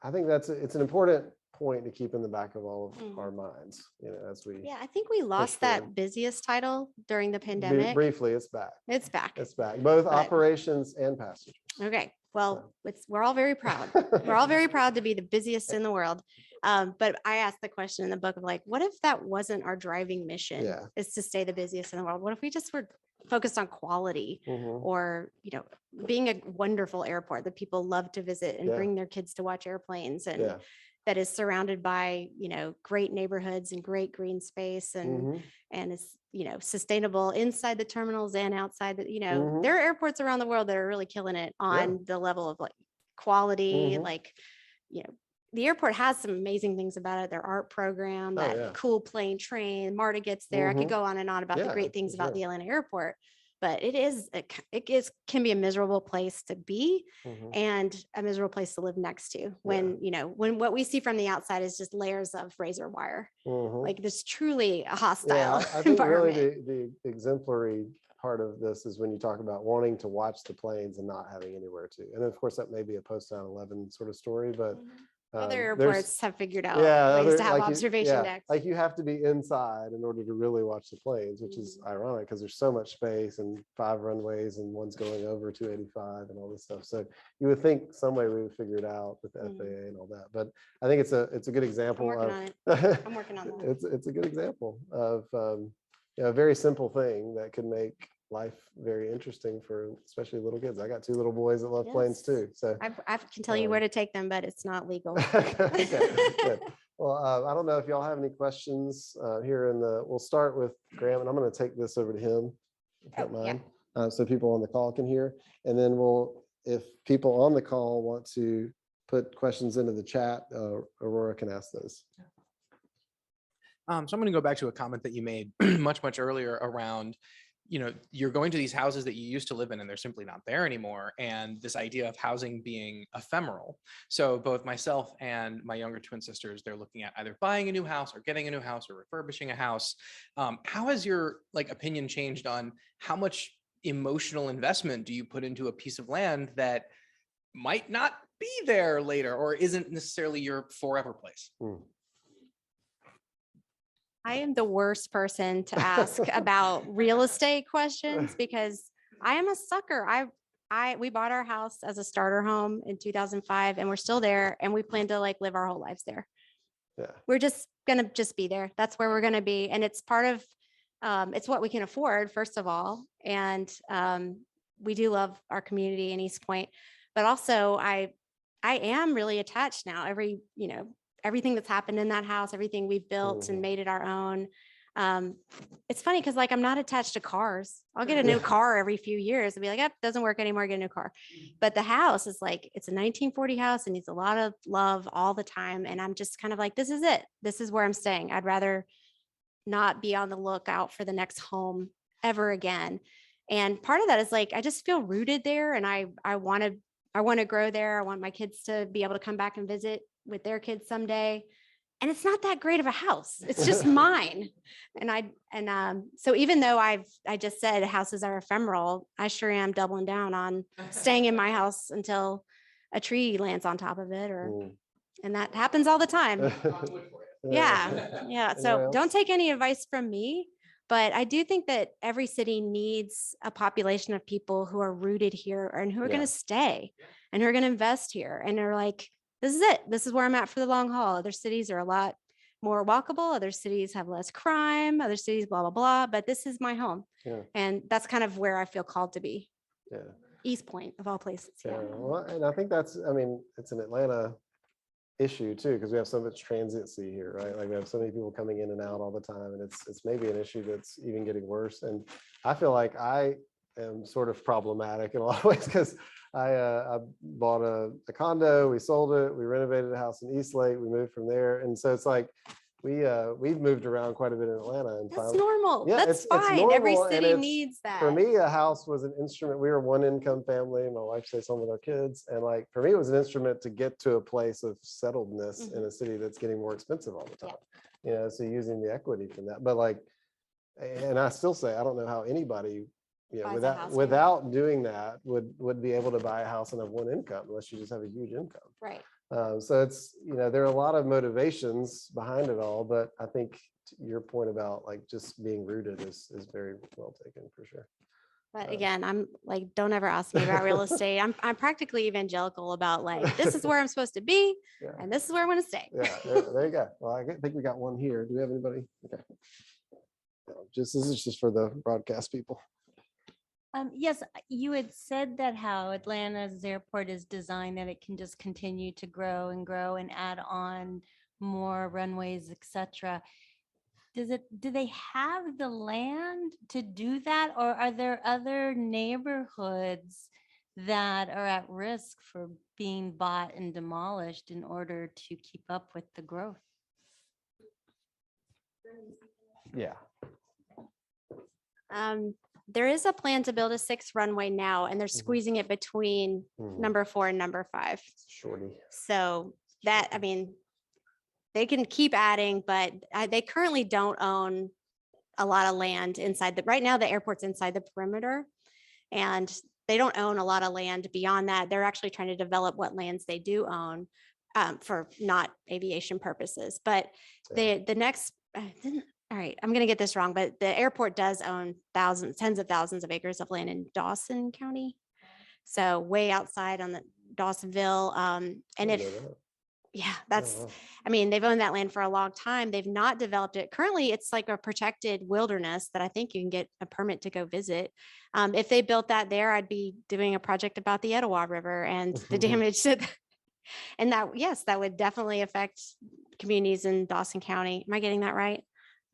A: I think it's an important point to keep in the back of all of our minds, as we.
B: I think we lost that busiest title during the pandemic.
A: Briefly, it's back.
B: It's back.
A: It's back, both operations and passengers.
B: Okay. Well, we're all very proud. We're all very proud to be the busiest in the world. But I asked the question in the book of like, what if that wasn't our driving mission, is to stay the busiest in the world? What if we just were focused on quality, or, being a wonderful airport that people love to visit and bring their kids to watch airplanes, and that is surrounded by, great neighborhoods and great green space, and it's, sustainable inside the terminals and outside the, there are airports around the world that are really killing it on the level of like quality, like, the airport has some amazing things about it. Their art program, that cool plane train, MARTA gets there. I could go on and on about the great things about the Atlanta airport, but it can be a miserable place to be, and a miserable place to live next to when, when what we see from the outside is just layers of razor wire. Like there's truly a hostile
A: I think
B: environment.
A: Really the exemplary part of this is when you talk about wanting to watch the planes and not having anywhere to. And of course that may be a post 9/11 sort of story, but
B: other airports have figured out ways to have observation decks.
A: Like you have to be inside in order to really watch the planes, which is ironic because there's so much space and 5 runways and one's going over 285 and all this stuff. So you would think some way we would figure it out with the FAA and all that. But I think it's a good example
B: I'm working on that.
A: It's a good example of a very simple thing that could make life very interesting for especially little kids. I got 2 little boys that love planes too. So
B: I can tell you where to take them, but it's not legal.
A: Good. Well, I don't know if y'all have any questions here we'll start with Graham, and I'm going to take this over to him, if you don't mind, so people on the call can hear. And then if people on the call want to put questions into the chat, Aurora can ask those.
C: So I'm going to go back to a comment that you made much earlier around, you're going to these houses that you used to live in and they're simply not there anymore. And this idea of housing being ephemeral. So both myself and my younger twin sisters, they're looking at either buying a new house or getting a new house or refurbishing a house. How has your opinion changed on how much emotional investment do you put into a piece of land that might not be there later, or isn't necessarily your forever place?
B: I am the worst person to ask about real estate questions because I am a sucker. We bought our house as a starter home in 2005 and we're still there and we plan to like live our whole lives there.
A: Yeah.
B: We're just going to just be there. That's where we're going to be. And it's part of, it's what we can afford, first of all. And we do love our community in East Point, but also I am really attached now. Everything that's happened in that house, everything we've built and made it our own. It's funny because like I'm not attached to cars. I'll get a new car every few years and be like, yep, doesn't work anymore, get a new car. But the house is like, it's a 1940 house and needs a lot of love all the time. And I'm just kind of like, this is it. This is where I'm staying. I'd rather not be on the lookout for the next home ever again. And part of that is like, I just feel rooted there and I want to grow there. I want my kids to be able to come back and visit with their kids someday. And it's not that great of a house. It's just mine. So even though I just said houses are ephemeral, I sure am doubling down on staying in my house until a tree lands on top of it and that happens all the time. Yeah. So don't take any advice from me, but I do think that every city needs a population of people who are rooted here and who are going to stay and who are going to invest here. And they're like, this is it. This is where I'm at for the long haul. Other cities are a lot more walkable. Other cities have less crime. Other cities, blah, blah, blah. But this is my home. Yeah. And that's kind of where I feel called to be. Yeah. East Point of all places.
A: Yeah. Well, and I think it's an Atlanta issue too, because we have so much transiency here, right? Like we have so many people coming in and out all the time. And it's maybe an issue that's even getting worse. And I feel like I am sort of problematic in a lot of ways because I bought a condo, we sold it, we renovated a house in Eastlake, we moved from there. And so it's like, we've moved around quite a bit in Atlanta. And
B: that's normal.
A: Yeah,
B: that's fine. It's normal. Every city needs that.
A: For me, a house was an instrument. We were one income family. My wife stays home with our kids. And like, for me, it was an instrument to get to a place of settledness in a city that's getting more expensive all the time. Yeah. So using the equity from that. But like, and I still say, I don't know how anybody without doing that would be able to buy a house and have one income unless you just have a huge income.
B: Right.
A: So it's, there are a lot of motivations behind it all, but I think your point about like just being rooted is very well taken for sure.
B: But again, I'm like, don't ever ask me about real estate. I'm practically evangelical about like, this is where I'm supposed to be and this is where I'm going to stay.
A: Yeah, there you go. Well, I think we got one here. Do we have anybody? Okay. This is just for the broadcast people.
D: Yes, you had said that how Atlanta's airport is designed that it can just continue to grow and add on more runways, etc. Do they have the land to do that, or are there other neighborhoods that are at risk for being bought and demolished in order to keep up with the growth?
A: Yeah.
B: There is a plan to build a 6th runway now, and they're squeezing it between number 4 and number 5.
A: Shorty.
B: So that, they can keep adding, but they currently don't own a lot of land inside right now the airport's inside the perimeter, and they don't own a lot of land beyond that. They're actually trying to develop what lands they do own for not aviation purposes. But the next, all right, I'm going to get this wrong, but the airport does own tens of thousands of acres of land in Dawson County. So way outside on the Dawsonville. They've owned that land for a long time. They've not developed it. Currently, it's like a protected wilderness that I think you can get a permit to go visit. If they built that there, I'd be doing a project about the Etowah River and the damage to and that would definitely affect communities in Dawson County. Am I getting that right?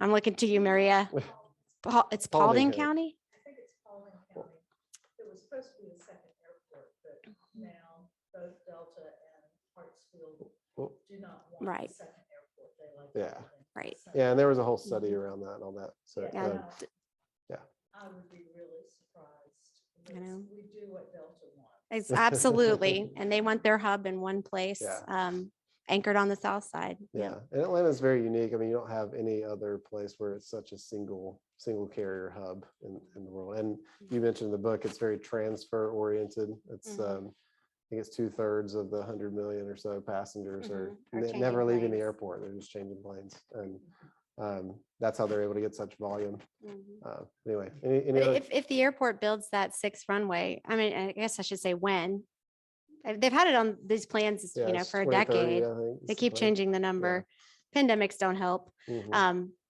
B: I'm looking to you, Maria. It's Paulding County?
E: I think it's Paulding County. It was supposed to be the second airport, but now both Delta and Hartsfield do not want the second airport. They like
B: Right.
A: Yeah, and there was a whole study around that and all that. So
E: I would be really surprised. We do what Delta wants.
B: It's absolutely. And they want their hub in one place. Anchored on the south side.
A: Yeah. And Atlanta is very unique. You don't have any other place where it's such a single carrier hub in the world. And you mentioned in the book, it's very transfer oriented. It's think it's 2/3 of the 100 million or so passengers are
B: changing
A: never leaving the
B: planes.
A: airport. They're just changing planes. And that's how they're able to get such volume. Anyway, any other?
B: If the airport builds that 6th runway, I mean, I guess I should say when. They've had it on these plans,
A: Yeah, it's
B: for a
A: 2030,
B: decade.
A: I think,
B: They
A: is the
B: keep
A: plan.
B: changing the number. Pandemics don't help.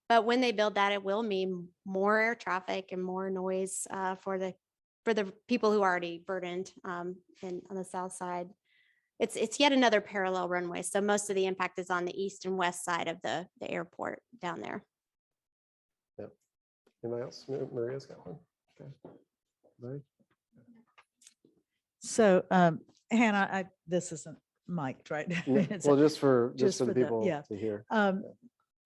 B: But when they build that, it will mean more air traffic and more noise for the people who are already burdened on the south side. It's yet another parallel runway. So most of the impact is on the east and west side of the airport down there.
A: Yep. Anybody else? Maria's got one. Okay. Larry?
E: So, Hannah, this isn't mic'd, right? It's-
A: Well, just for the
E: for the-
A: people
E: yeah.
A: to hear.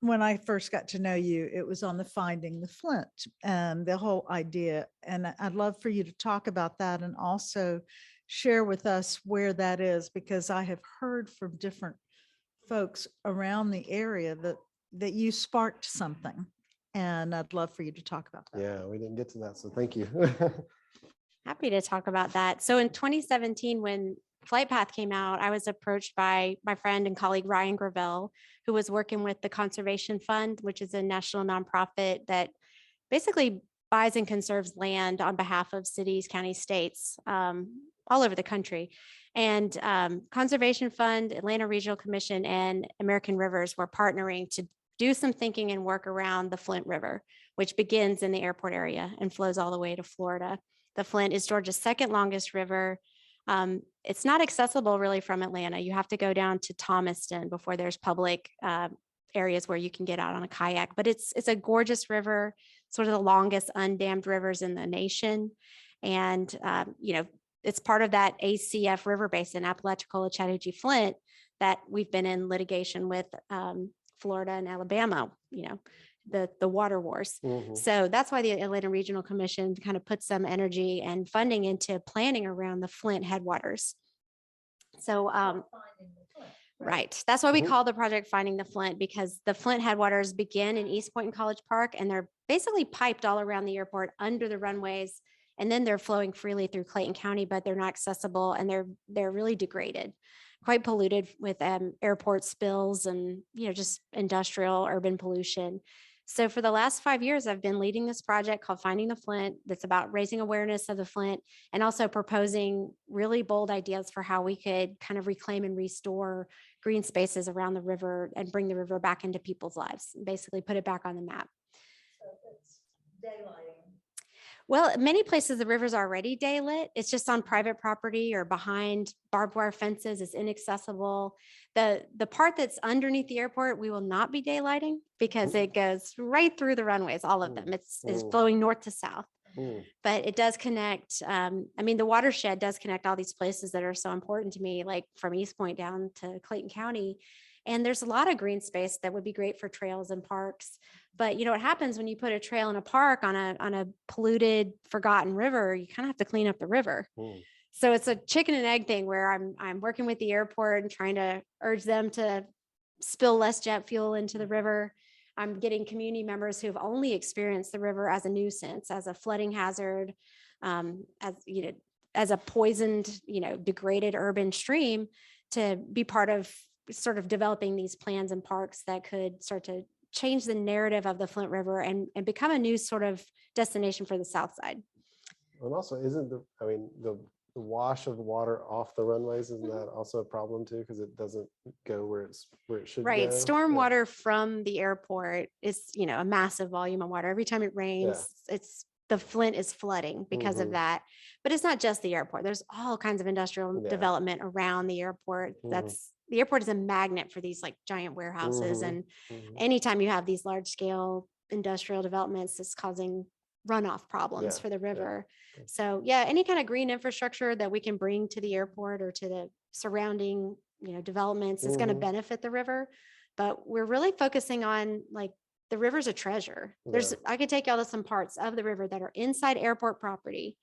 E: When I first got to know you, it was on the Finding the Flint and the whole idea. And I'd love for you to talk about that and also share with us where that is, because I have heard from different folks around the area that you sparked something. And I'd love for you to talk about that.
A: Yeah, we didn't get to that, so thank you.
B: Happy to talk about that. So in 2017, when Flight Path came out, I was approached by my friend and colleague Ryan Gravel, who was working with the Conservation Fund, which is a national nonprofit that basically buys and conserves land on behalf of cities, counties, states, all over the country. And Conservation Fund, Atlanta Regional Commission, and American Rivers were partnering to do some thinking and work around the Flint River, which begins in the airport area and flows all the way to Florida. The Flint is Georgia's second longest river. It's not accessible really from Atlanta. You have to go down to Thomaston before there's public areas where you can get out on a kayak, but it's a gorgeous river, sort of the longest undammed rivers in the nation. And, it's part of that ACF river basin, Apalachicola, Chattahoochee, Flint, that we've been in litigation with Florida and Alabama, the water wars. So that's why the Atlanta Regional Commission kind of put some energy and funding into planning around the Flint headwaters. So, right. That's why we call the project Finding the Flint, because the Flint headwaters begin in East Point and College Park, and they're basically piped all around the airport under the runways. And then they're flowing freely through Clayton County, but they're not accessible, and they're really degraded, quite polluted with airport spills and just industrial urban pollution. So for the last 5 years, I've been leading this project called Finding the Flint that's about raising awareness of the Flint and also proposing really bold ideas for how we could kind of reclaim and restore green spaces around the river and bring the river back into people's lives, basically put it back on the map.
E: So it's daylighting.
B: Well, many places the river's already daylit. It's just on private property or behind barbed wire fences. It's inaccessible. The part that's underneath the airport, we will not be daylighting because it goes right through the runways, all of them. It's flowing north to south. But it does connect. The watershed does connect all these places that are so important to me, like from East Point down to Clayton County. And there's a lot of green space that would be great for trails and parks. But what happens when you put a trail in a park on a polluted, forgotten river, you kind of have to clean up the river. So it's a chicken and egg thing where I'm working with the airport and trying to urge them to spill less jet fuel into the river. I'm getting community members who have only experienced the river as a nuisance, as a flooding hazard, as a poisoned, degraded urban stream, to be part of sort of developing these plans and parks that could start to change the narrative of the Flint River and become a new sort of destination for the South Side.
A: And also, isn't the wash of the water off the runways, isn't that also a problem too? Because it doesn't go where it should
B: Right.
A: go?
B: Stormwater from the airport is, a massive volume of water. Every time it rains, the Flint is flooding because of that. But it's not just the airport. There's all kinds of industrial development around the airport. The airport is a magnet for these like giant warehouses. And anytime you have these large scale industrial developments, it's causing runoff problems for the river. So any kind of green infrastructure that we can bring to the airport or to the surrounding, developments is going to benefit the river. But we're really focusing on like the river's a treasure. I could take y'all to some parts of the river that are inside airport property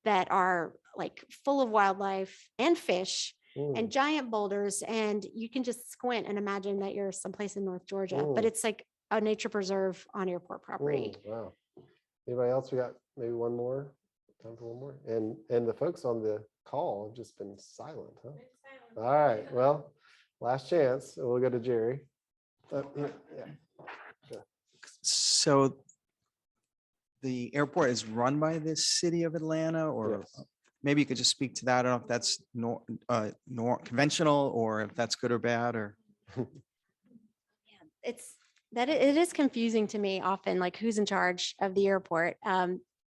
B: that are like full of wildlife and fish and giant boulders. And you can just squint and imagine that you're someplace in North Georgia, but it's like a nature preserve on airport property.
A: Wow. Anybody else? We got maybe one more. Time for one more. And the folks on the call have just been silent, huh? All right, well, last chance. We'll go to Jerry. Yeah.
F: So the airport is run by the city of Atlanta, or
A: Yes.
F: maybe you could just speak to that. I don't know if that's conventional or if that's good or bad, or.
B: It is confusing to me often, like who's in charge of the airport.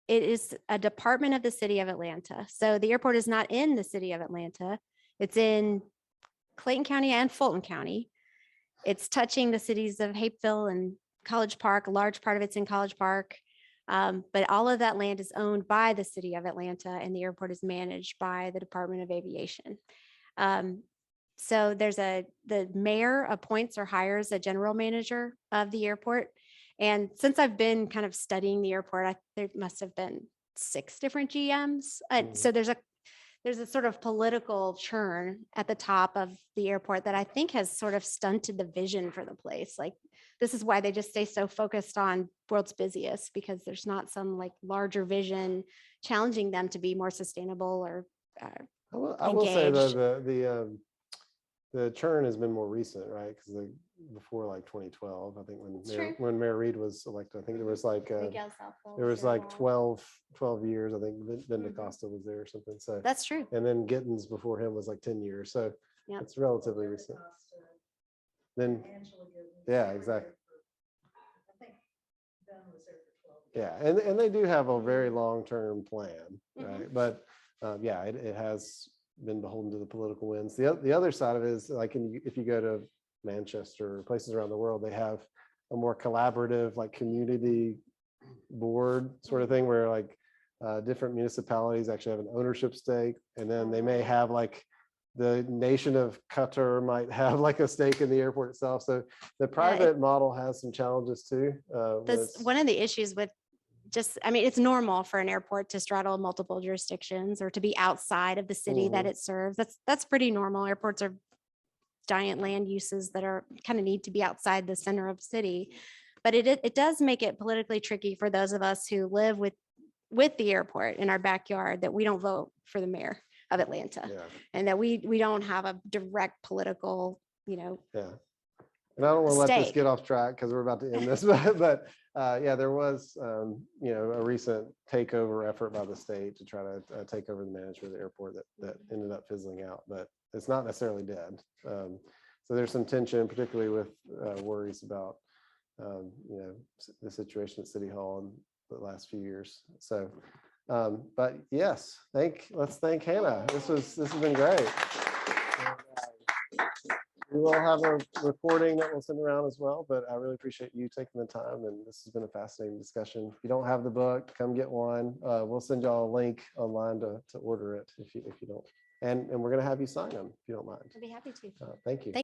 B: It is a department of the city of Atlanta. So the airport is not in the city of Atlanta. It's in Clayton County and Fulton County. It's touching the cities of Hapeville and College Park. A large part of it's in College Park. But all of that land is owned by the city of Atlanta, and the airport is managed by the Department of Aviation. So the mayor appoints or hires a general manager of the airport. And since I've been kind of studying the airport, there must have been 6 different GMs. So there's a sort of political churn at the top of the airport that I think has sort of stunted the vision for the place. Like, this is why they just stay so focused on world's busiest, because there's not some like larger vision challenging them to be more sustainable or
A: I will say
B: engaged.
A: though, the churn has been more recent, right? Because before like 2012, I think when Mayor Reed was elected, I think there was like 12 years. I think Ben DaCosta was there or something. So
B: That's true.
A: and then Gittins before him was like 10 years. So
B: Yep.
A: it's relatively recent. Then yeah, exactly. Yeah, and they do have a very long-term plan, right? But yeah, it has been beholden to the political winds. The other side of it is like if you go to Manchester or places around the world, they have a more collaborative like community board sort of thing where like different municipalities actually have an ownership stake, and then they may have like the nation of Qatar might have like a stake in the airport itself. So the private model has some challenges too.
B: That's one of the issues with it's normal for an airport to straddle multiple jurisdictions or to be outside of the city that it serves. That's pretty normal. Airports are giant land uses that are kind of need to be outside the center of the city. But it does make it politically tricky for those of us who live with the airport in our backyard, that we don't vote for the mayor of Atlanta, and that we don't have a direct political,
A: Yeah. And I don't want to let this
B: stake.
A: get off track because we're about to end this, but yeah, there was, a recent takeover effort by the state to try to take over the management of the airport that ended up fizzling out, but it's not necessarily dead. So there's some tension, particularly with worries about, the situation at City Hall in the last few years. So, but yes, let's thank Hannah. This has been great. We will have a recording that we'll send around as well, but I really appreciate you taking the time, and this has been a fascinating discussion. If you don't have the book, come get one. We'll send y'all a link online to order it if you don't. And we're going to have you sign them if you don't mind.
B: I'd be happy to.
A: Thank you.